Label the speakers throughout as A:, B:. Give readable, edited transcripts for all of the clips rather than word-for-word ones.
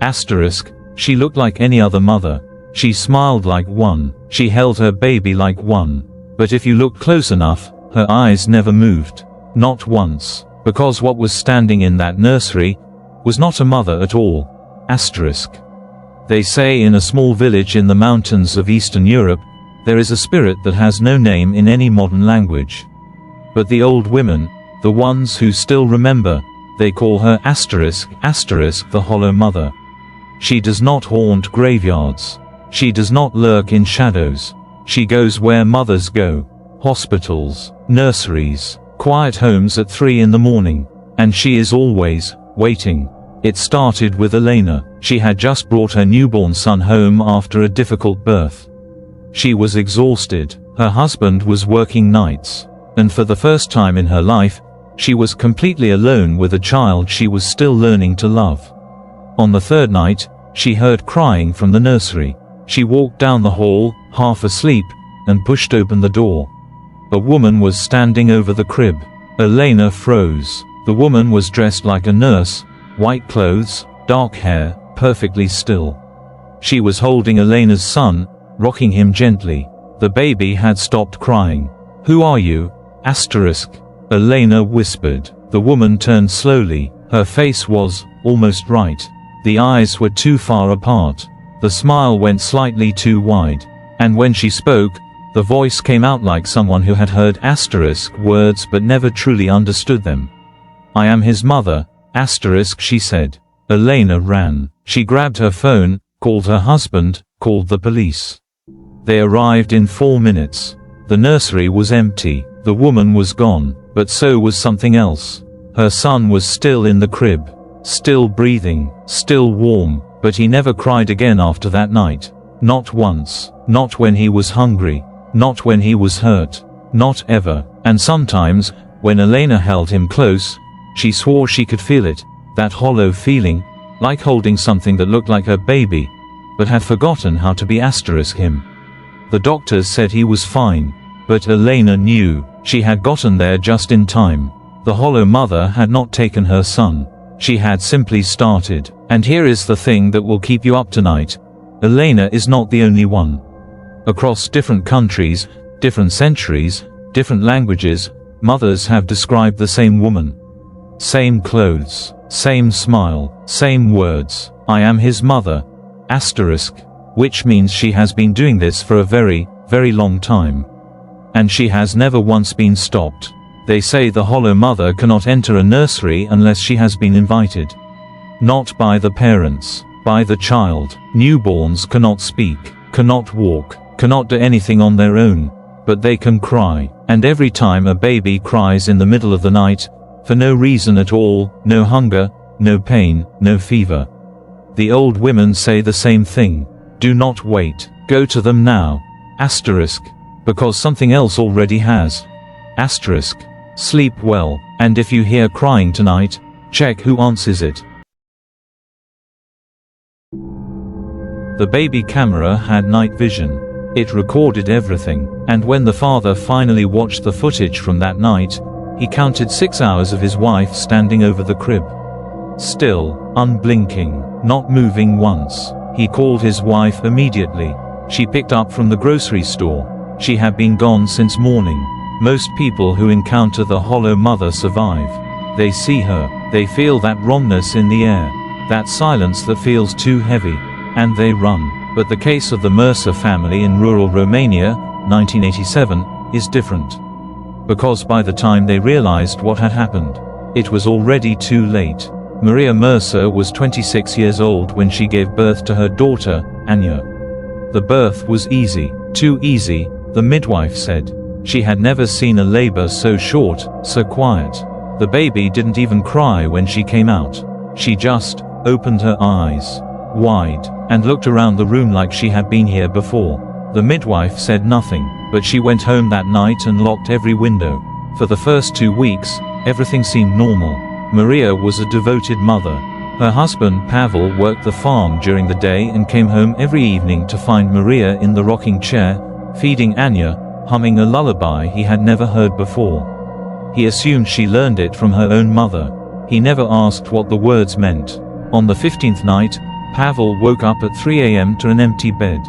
A: Asterisk, she looked like any other mother. She smiled like one. She held her baby like one. But if you looked close enough, her eyes never moved. Not once. Because what was standing in that nursery was not a mother at all. Asterisk. They say in a small village in the mountains of Eastern Europe, there is a spirit that has no name in any modern language. But the old women, the ones who still remember, they call her asterisk, asterisk, the Hollow Mother. She does not haunt graveyards. She does not lurk in shadows. She goes where mothers go. Hospitals, nurseries, quiet homes at 3 in the morning. And she is always waiting. It started with Elena. She had just brought her newborn son home after a difficult birth. She was exhausted. Her husband was working nights. And for the first time in her life, she was completely alone with a child she was still learning to love. On the third night, she heard crying from the nursery. She walked down the hall, half asleep, and pushed open the door. A woman was standing over the crib. Elena froze. The woman was dressed like a nurse, white clothes, dark hair, perfectly still. She was holding Elena's son, rocking him gently. The baby had stopped crying. "Who are you?" Asterisk. Elena whispered. The woman turned slowly. Her face was almost right. The eyes were too far apart. The smile went slightly too wide. And when she spoke, the voice came out like someone who had heard asterisk words but never truly understood them. "I am his mother," asterisk, she said. Elena ran. She grabbed her phone, called her husband, called the police. They arrived in 4 minutes. The nursery was empty. The woman was gone, but so was something else. Her son was still in the crib. Still breathing, still warm, but he never cried again after that night. Not once. Not when he was hungry. Not when he was hurt. Not ever. And sometimes, when Elena held him close, she swore she could feel it, that hollow feeling, like holding something that looked like her baby, but had forgotten how to be asterisk him. The doctors said he was fine, but Elena knew. She had gotten there just in time. The Hollow Mother had not taken her son. She had simply started. And here is the thing that will keep you up tonight. Elena is not the only one. Across different countries, different centuries, different languages, mothers have described the same woman. Same clothes, same smile, same words. "I am his mother." Asterisk. Which means she has been doing this for a very, very long time. And she has never once been stopped. They say the Hollow Mother cannot enter a nursery unless she has been invited. Not by the parents, by the child. Newborns cannot speak, cannot walk, cannot do anything on their own, but they can cry. And every time a baby cries in the middle of the night, for no reason at all, no hunger, no pain, no fever, the old women say the same thing. Do not wait. Go to them now. Asterisk. Because something else already has. Asterisk. Sleep well, and if you hear crying tonight, check who answers it. The baby camera had night vision. It recorded everything, and when the father finally watched the footage from that night, he counted 6 hours of his wife standing over the crib. Still, unblinking, not moving once. He called his wife immediately. She picked up from the grocery store. She had been gone since morning. Most people who encounter the Hollow Mother survive. They see her. They feel that wrongness in the air. That silence that feels too heavy. And they run. But the case of the Mercer family in rural Romania, 1987, is different. Because by the time they realized what had happened, it was already too late. Maria Mercer was 26 years old when she gave birth to her daughter, Anya. The birth was easy. Too easy, the midwife said. She had never seen a labor so short, so quiet. The baby didn't even cry when she came out. She just opened her eyes wide and looked around the room like she had been here before. The midwife said nothing, but she went home that night and locked every window. For the first 2 weeks, everything seemed normal. Maria was a devoted mother. Her husband Pavel worked the farm during the day and came home every evening to find Maria in the rocking chair, feeding Anya, humming a lullaby he had never heard before. He assumed she learned it from her own mother. He never asked what the words meant. On the 15th night, Pavel woke up at 3 a.m. to an empty bed.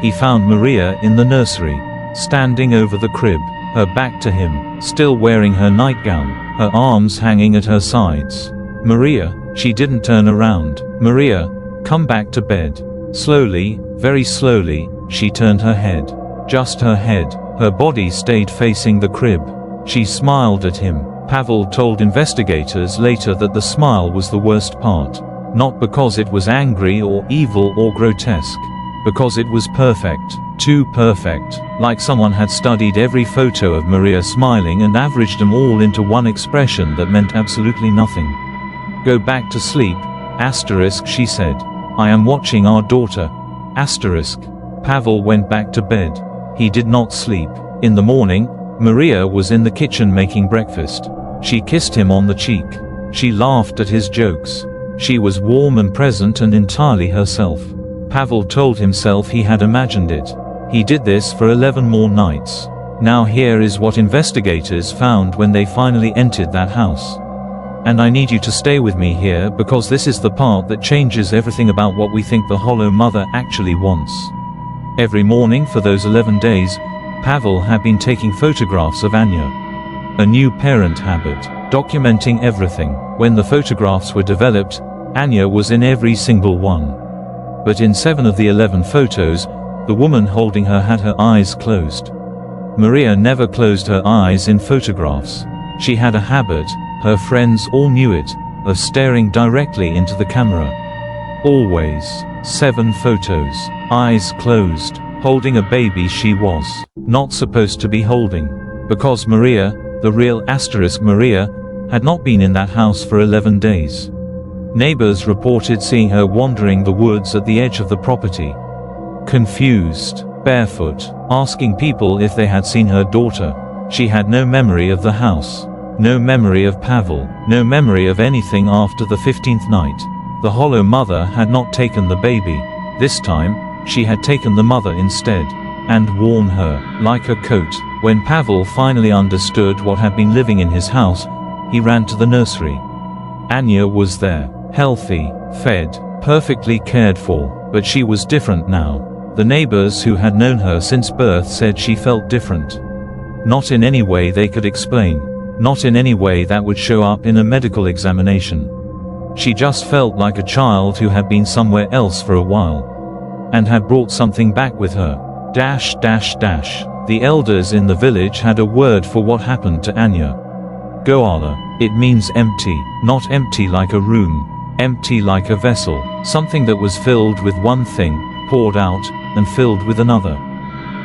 A: He found Maria in the nursery, standing over the crib, her back to him, still wearing her nightgown, her arms hanging at her sides. "Maria," she didn't turn around. "Maria, come back to bed." Slowly, very slowly, she turned her head. Just her head. Her body stayed facing the crib. She smiled at him. Pavel told investigators later that the smile was the worst part. Not because it was angry or evil or grotesque. Because it was perfect. Too perfect. Like someone had studied every photo of Maria smiling and averaged them all into one expression that meant absolutely nothing. "Go back to sleep, asterisk," she said. "I am watching our daughter, asterisk." Pavel went back to bed. He did not sleep. In the morning, Maria was in the kitchen making breakfast. She kissed him on the cheek. She laughed at his jokes. She was warm and present and entirely herself. Pavel told himself he had imagined it. He did this for 11 more nights. Now here is what investigators found when they finally entered that house. And I need you to stay with me here because this is the part that changes everything about what we think the Hollow Mother actually wants. Every morning for those 11 days, Pavel had been taking photographs of Anya. A new parent habit, documenting everything. When the photographs were developed, Anya was in every single one. But in 7 of the 11 photos, the woman holding her had her eyes closed. Maria never closed her eyes in photographs. She had a habit, her friends all knew it, of staring directly into the camera. Always. 7 photos. Eyes closed. Holding a baby she was not supposed to be holding. Because Maria, the real asterisk Maria, had not been in that house for 11 days. Neighbors reported seeing her wandering the woods at the edge of the property. Confused, barefoot, asking people if they had seen her daughter. She had no memory of the house. No memory of Pavel. No memory of anything after the 15th night. The Hollow Mother had not taken the baby. This time, she had taken the mother instead. And worn her, like a coat. When Pavel finally understood what had been living in his house, he ran to the nursery. Anya was there. Healthy, fed, perfectly cared for, but she was different now. The neighbors who had known her since birth said she felt different. Not in any way they could explain. Not in any way that would show up in a medical examination. She just felt like a child who had been somewhere else for a while. And had brought something back with her. The elders in the village had a word for what happened to Anya. Goala. It means empty, not empty like a room. Empty like a vessel, something that was filled with one thing, poured out, and filled with another.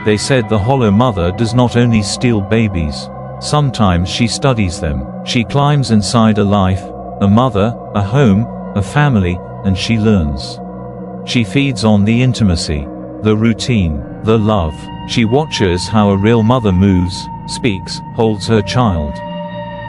A: They said the Hollow Mother does not only steal babies. Sometimes she studies them. She climbs inside a life, a mother, a home, a family, and she learns. She feeds on the intimacy, the routine, the love. She watches how a real mother moves, speaks, holds her child.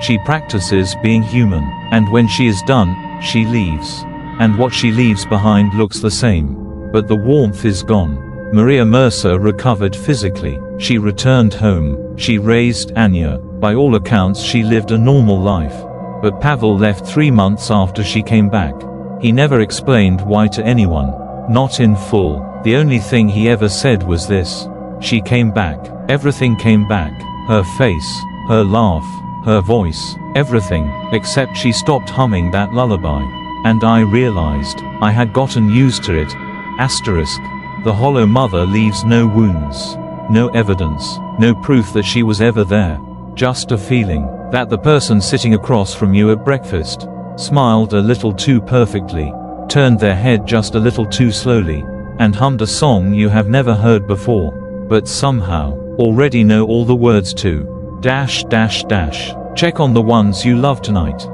A: She practices being human, and when she is done, she leaves. And what she leaves behind looks the same. But the warmth is gone. Maria Mercer recovered physically. She returned home. She raised Anya. By all accounts she lived a normal life. But Pavel left 3 months after she came back. He never explained why to anyone. Not in full. The only thing he ever said was this. She came back. Everything came back. Her face, her laugh, her voice, everything, except she stopped humming that lullaby. And I realized, I had gotten used to it. Asterisk. The Hollow Mother leaves no wounds. No evidence. No proof that she was ever there. Just a feeling, that the person sitting across from you at breakfast, smiled a little too perfectly, turned their head just a little too slowly, and hummed a song you have never heard before, but somehow, already know all the words to. Check on the ones you love tonight.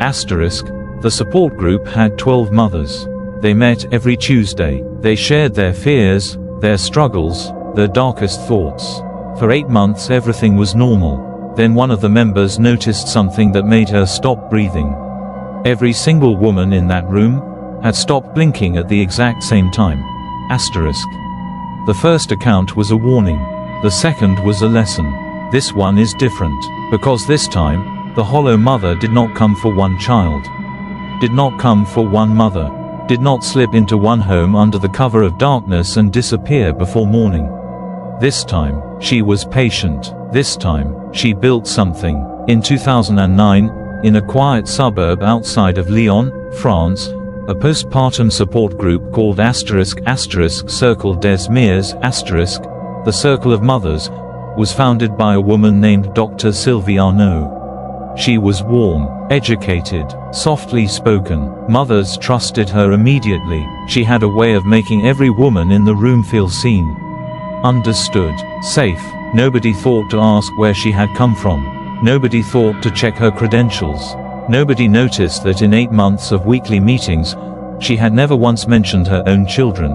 A: Asterisk. The support group had 12 mothers. They met every Tuesday. They shared their fears, their struggles, their darkest thoughts. For 8 months everything was normal. Then one of the members noticed something that made her stop breathing. Every single woman in that room had stopped blinking at the exact same time. Asterisk. The first account was a warning. The second was a lesson. This one is different, because this time, the hollow mother did not come for one child. Did not come for one mother. Did not slip into one home under the cover of darkness and disappear before morning. This time, she was patient. This time, she built something. In 2009, in a quiet suburb outside of Lyon, France, a postpartum support group called Cercle des Mères, the Circle of Mothers, was founded by a woman named Dr. Sylvie Arnaud. She was warm, educated, softly spoken. Mothers trusted her immediately. She had a way of making every woman in the room feel seen, understood, safe. Nobody thought to ask where she had come from. Nobody thought to check her credentials. Nobody noticed that in 8 months of weekly meetings, she had never once mentioned her own children.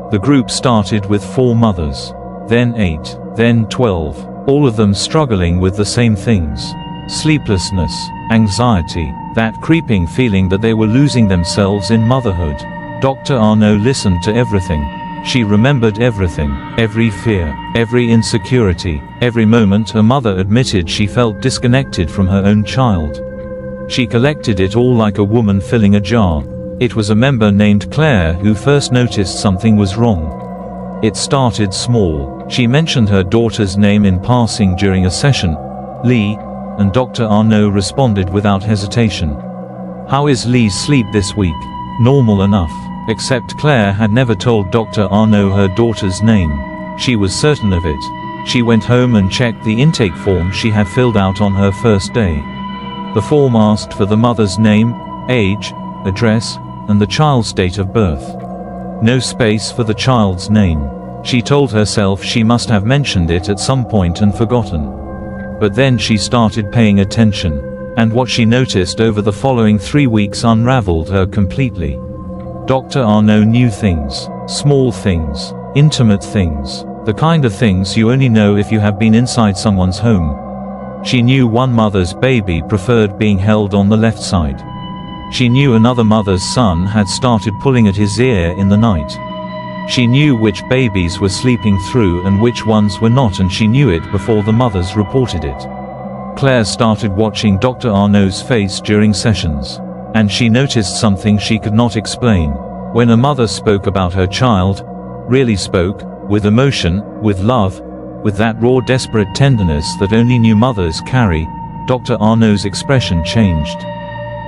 A: The group started with 4 mothers, then 8, then 12, all of them struggling with the same things. Sleeplessness, anxiety, that creeping feeling that they were losing themselves in motherhood. Dr. Arnaud listened to everything. She remembered everything, every fear, every insecurity, every moment a mother admitted she felt disconnected from her own child. She collected it all like a woman filling a jar. It was a member named Claire who first noticed something was wrong. It started small. She mentioned her daughter's name in passing during a session, Lee, and Dr. Arnaud responded without hesitation. "How is Lee's sleep this week?" "Normal enough." Except Claire had never told Dr. Arnaud her daughter's name. She was certain of it. She went home and checked the intake form she had filled out on her first day. The form asked for the mother's name, age, address, and the child's date of birth. No space for the child's name. She told herself she must have mentioned it at some point and forgotten. But then she started paying attention, and what she noticed over the following 3 weeks unraveled her completely. Dr. Arnaud knew things, small things, intimate things, the kind of things you only know if you have been inside someone's home. She knew one mother's baby preferred being held on the left side. She knew another mother's son had started pulling at his ear in the night. She knew which babies were sleeping through and which ones were not, and she knew it before the mothers reported it. Claire started watching Dr. Arnaud's face during sessions, and she noticed something she could not explain. When a mother spoke about her child, really spoke, with emotion, with love, with that raw desperate tenderness that only new mothers carry, Dr. Arnaud's expression changed.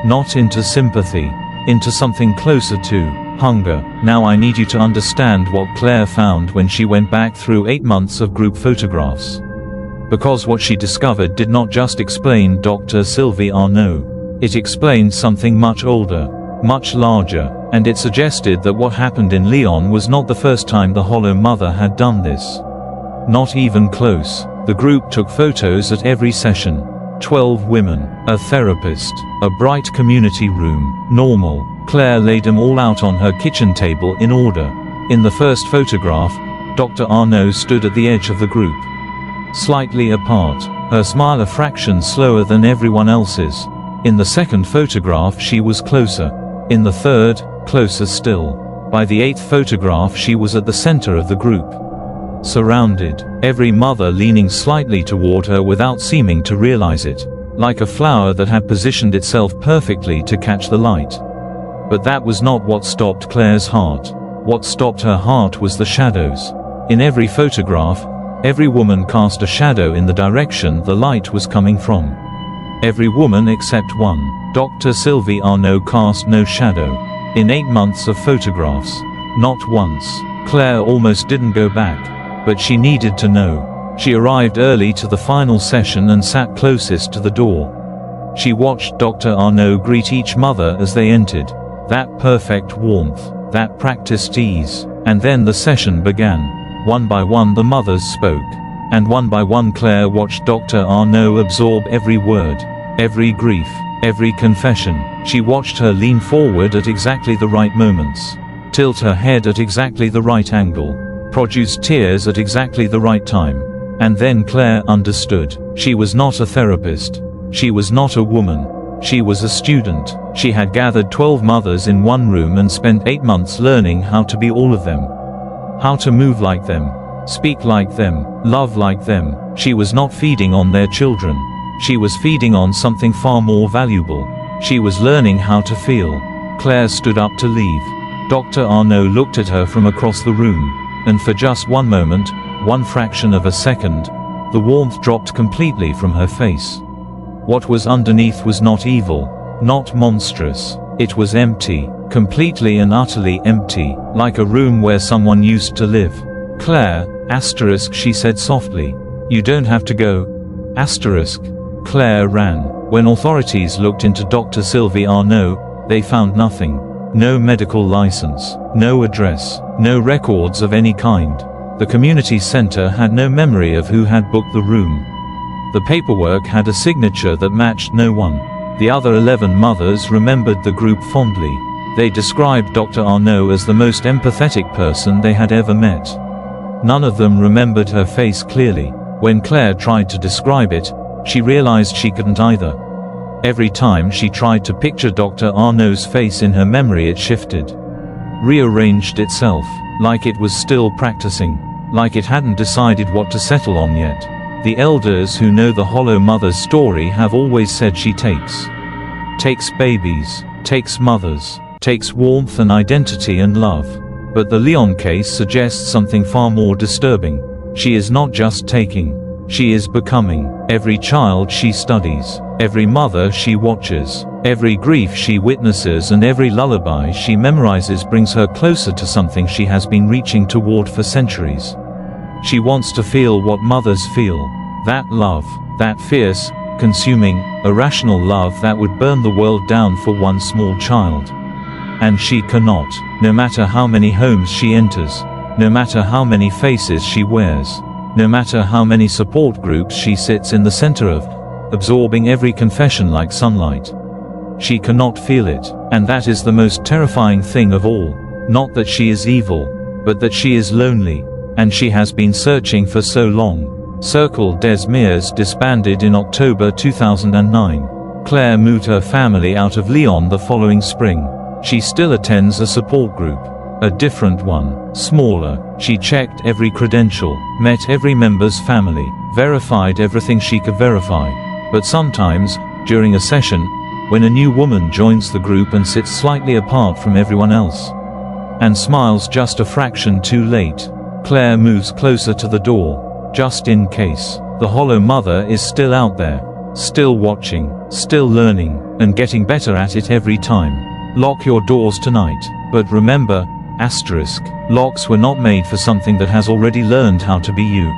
A: Not into sympathy, into something closer to hunger. Now I need you to understand what Claire found when she went back through 8 months of group photographs. Because what she discovered did not just explain Dr. Sylvie Arnaud. It explained something much older, much larger, and it suggested that what happened in Lyon was not the first time the hollow mother had done this. Not even close. The group took photos at every session. 12 women, a therapist, a bright community room, normal. Claire laid them all out on her kitchen table in order. In the first photograph, Dr. Arnaud stood at the edge of the group, slightly apart, her smile a fraction slower than everyone else's. In the second photograph she was closer. In the third, closer still. By the 8th photograph she was at the center of the group, surrounded, every mother leaning slightly toward her without seeming to realize it, like a flower that had positioned itself perfectly to catch the light. But that was not what stopped Claire's heart. What stopped her heart was the shadows. In every photograph, every woman cast a shadow in the direction the light was coming from. Every woman except one. Dr. Sylvie Arnaud cast no shadow. In 8 months of photographs. Not once. Claire almost didn't go back. But she needed to know. She arrived early to the final session and sat closest to the door. She watched Dr. Arnaud greet each mother as they entered. That perfect warmth. That practiced ease. And then the session began. One by one the mothers spoke. And one by one Claire watched Dr. Arnaud absorb every word. every grief, every confession. She watched her lean forward at exactly the right moments, tilt her head at exactly the right angle, produce tears at exactly the right time. And then Claire understood. She was not a therapist. She was not a woman. She was a student. She had gathered 12 mothers in one room and spent 8 months learning how to be all of them. How to move like them, speak like them, love like them. She was not feeding on their children. She was feeding on something far more valuable. She was learning how to feel. Claire stood up to leave. Dr. Arnaud looked at her from across the room, and for just one moment, one fraction of a second, the warmth dropped completely from her face. What was underneath was not evil, not monstrous. It was empty, completely and utterly empty, like a room where someone used to live. Claire, asterisk, she said softly. You don't have to go. Asterisk. Claire ran. When authorities looked into Dr. Sylvie Arnaud, they found nothing. No medical license, no address, no records of any kind. The community center had no memory of who had booked the room. The paperwork had a signature that matched no one. The other 11 mothers remembered the group fondly. They described Dr. Arnaud as the most empathetic person they had ever met. None of them remembered her face clearly. When Claire tried to describe it, she realized she couldn't either. Every time she tried to picture Dr. Arnaud's face in her memory, it shifted, rearranged itself, like it was still practicing, like it hadn't decided what to settle on yet. The elders who know the Hollow Mother's story have always said she takes babies, takes mothers, takes warmth and identity and love. But the Leon case suggests something far more disturbing. She is not just taking, she is becoming. Every child she studies, every mother she watches, every grief she witnesses and every lullaby she memorizes brings her closer to something she has been reaching toward for centuries. She wants to feel what mothers feel. That love, that fierce, consuming, irrational love that would burn the world down for one small child. And she cannot, no matter how many homes she enters, no matter how many faces she wears, no matter how many support groups she sits in the center of, absorbing every confession like sunlight. She cannot feel it, and that is the most terrifying thing of all. Not that she is evil, but that she is lonely, and she has been searching for so long. Cercle des Mères disbanded in October 2009. Claire moved her family out of Lyon the following spring. She still attends a support group. A different one, smaller. She checked every credential, met every member's family, verified everything she could verify. But sometimes, during a session, when a new woman joins the group and sits slightly apart from everyone else, and smiles just a fraction too late, Claire moves closer to the door, just in case. The Hollow Mother is still out there, still watching, still learning, and getting better at it every time. Lock your doors tonight. But remember, asterisk, locks were not made for something that has already learned how to be you.